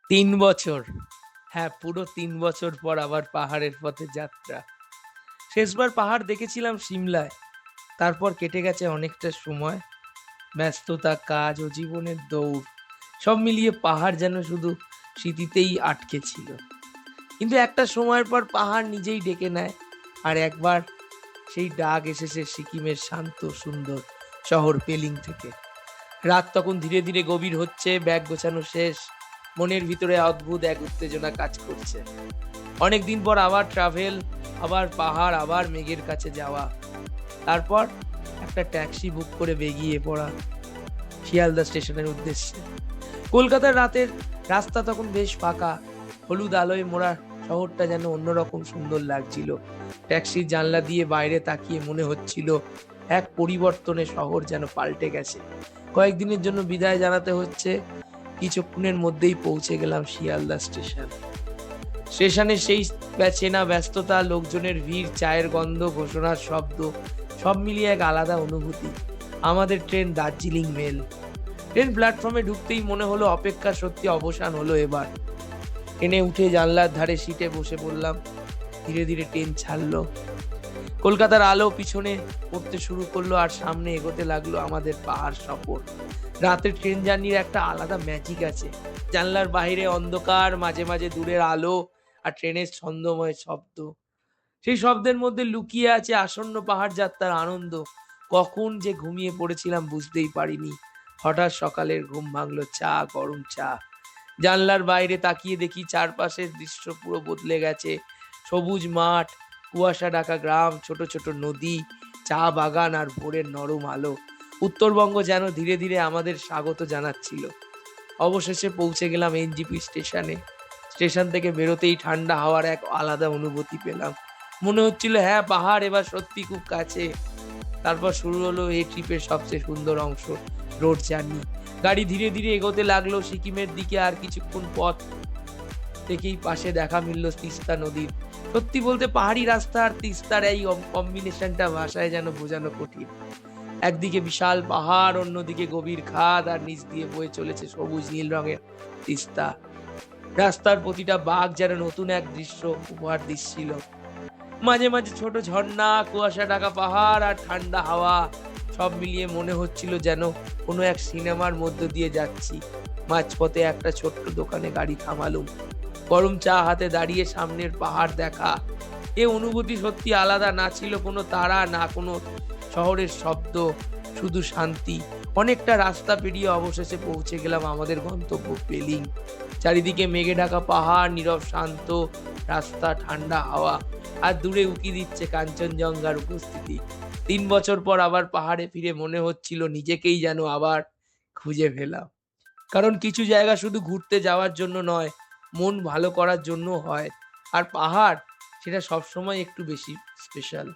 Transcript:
৩ বছর। হ্যাঁ, পুরো ৩ বছর পর আবার পাহাড়ের পথে যাত্রা। শেষবার পাহাড় দেখেছিলাম সিমলায়। তারপর কেটে গেছে অনেকটা সময়। ব্যস্ততা, কাজ ও জীবনের দৌড়। সব মিলিয়ে পাহাড় যেন শুধু স্মৃতিতেই আটকে ছিল। কিন্তু একটা সময়ের পর পাহাড় নিজেই ডেকে নেয়। আর একবার সেই ডাক এসেছে সিকিমের শান্ত সুন্দর শহর পেলিং থেকে। রাত তখন ধীরে ধীরে গভীর হচ্ছে, ব্যাগ গোছানো শেষ। মনের ভিতরে অদ্ভুত এক উত্তেজনা কাজ করছে। অনেকদিন পর আবার ট্রাভেল, আবার পাহাড়, আবার মেঘের কাছে যাওয়া। তারপর একটা ট্যাক্সি বুক করে বেরিয়ে পড়া শিয়ালদা স্টেশনের উদ্দেশ্যে। কলকাতার রাতের রাস্তা তখন বেশ ফাঁকা। হলুদ আলোয় মোড়া শহরটা যেন অন্যরকম সুন্দর লাগছিল। ট্যাক্সির জানলা দিয়ে বাইরে তাকিয়ে মনে হচ্ছিল এক পরিবর্তনে শহর যেন পাল্টে গেছে। কয়েকদিনের জন্য বিদায় জানাতে হচ্ছে। কিছুক্ষণের মধ্যেই পৌঁছে গেলাম শিয়ালদা স্টেশন। স্টেশনে সেই চেনা ব্যস্ততা, লোকজনের ভিড়, চায়ের গন্ধ, ঘোষণার শব্দ, সব মিলিয়ে এক আলাদা অনুভূতি। আমাদের ট্রেন দার্জিলিং মেল। ট্রেন প্ল্যাটফর্মে ঢুকতেই মনে হলো অপেক্ষা সত্যি অবসান হলো এবার। ট্রেনে উঠে জানলার ধারে সিটে বসে পড়লাম। ধীরে ধীরে ট্রেন ছাড়লো। কলকাতার আলো পিছনে পড়তে শুরু করলো আর সামনে এগোতে লাগলো আমাদের পাহাড় সফর। রাতের ট্রেন জার্নির একটা আলাদা ম্যাজিক আছে। জানলার বাইরে অন্ধকার, মাঝে মাঝে দূরের আলো আর ট্রেনের ছন্দময় শব্দ। সেই শব্দের মধ্যে লুকিয়ে আছে আসন্ন পাহাড় যাত্রার আনন্দ। কখন যে ঘুমিয়ে পড়েছিলাম বুঝতেই পারিনি। হঠাৎ সকালের ঘুম ভাঙলো গরম চা। জানলার বাইরে তাকিয়ে দেখি চারপাশের দৃশ্য পুরো বদলে গেছে। সবুজ মাঠ, কুয়াশা ঢাকা গ্রাম, ছোট ছোট নদী, চা বাগান আর ভোরের নরম আলো। উত্তরবঙ্গ যেন ধীরে ধীরে আমাদের স্বাগত জানাচ্ছিল। অবশেষে পৌঁছে গেলাম এনজিপি স্টেশনে। স্টেশন থেকে বেরোতেই ঠান্ডা হাওয়ার এক আলাদা অনুভূতি পেলাম। মনে হচ্ছিল হ্যাঁ, পাহাড় এবার সত্যি খুব কাছে। তারপর শুরু হলো এই ট্রিপের সবচেয়ে সুন্দর অংশ, রোড জার্নি। গাড়ি ধীরে ধীরে এগোতে লাগলো সিকিমের দিকে। আর কিছুক্ষণ পথ থেকেই পাশে দেখা মিলল তিস্তা নদীর। সত্যি বলতে পাহাড়ি রাস্তা আর তিস্তার এই কম্বিনেশনটা ভাষায় যেন বোঝানো কঠিন। একদিকে বিশাল পাহাড়, অন্যদিকে গভীর খাদ, আর নিচ দিয়ে বয়ে চলেছে সবুজ নীল রঙের তিস্তা। রাস্তার প্রতিটা বাঁক যেন নতুন এক দৃশ্য উপহার দিচ্ছিল। মাঝে মাঝে ছোট ঝর্ণা, কুয়াশা ঢাকা পাহাড় আর ঠান্ডা হাওয়া, সব মিলিয়ে মনে হচ্ছিল যেন কোনো এক সিনেমার মধ্য দিয়ে যাচ্ছি। মাঝপথে একটা ছোট্ট দোকানে গাড়ি থামালুম। গরম চা হাতে দাঁড়িয়ে সামনের পাহাড় দেখা। এ অনুভূতি সত্যি আলাদা। না ছিল কোনো তাড়া, না কোনো শহরের শব্দ, শুধু শান্তি। অনেকটা রাস্তা পেরিয়ে অবশেষে পৌঁছে গেলাম আমাদের গন্তব্য পেলিং। চারিদিকে মেঘে ঢাকা পাহাড়, নীরব শান্ত রাস্তা, ঠান্ডা হাওয়া, আর দূরে উকি দিচ্ছে কাঞ্চনজঙ্ঘার উপস্থিতি। ৩ বছর পর আবার পাহাড়ে ফিরে মনে হচ্ছিল নিজেকেই যেন আবার খুঁজে পেলাম। কারণ কিছু জায়গা শুধু ঘুরতে যাওয়ার জন্য নয়, মন ভালো করার জন্য হয়। আর পাহাড়, সেটা সবসময় একটু বেশি স্পেশাল।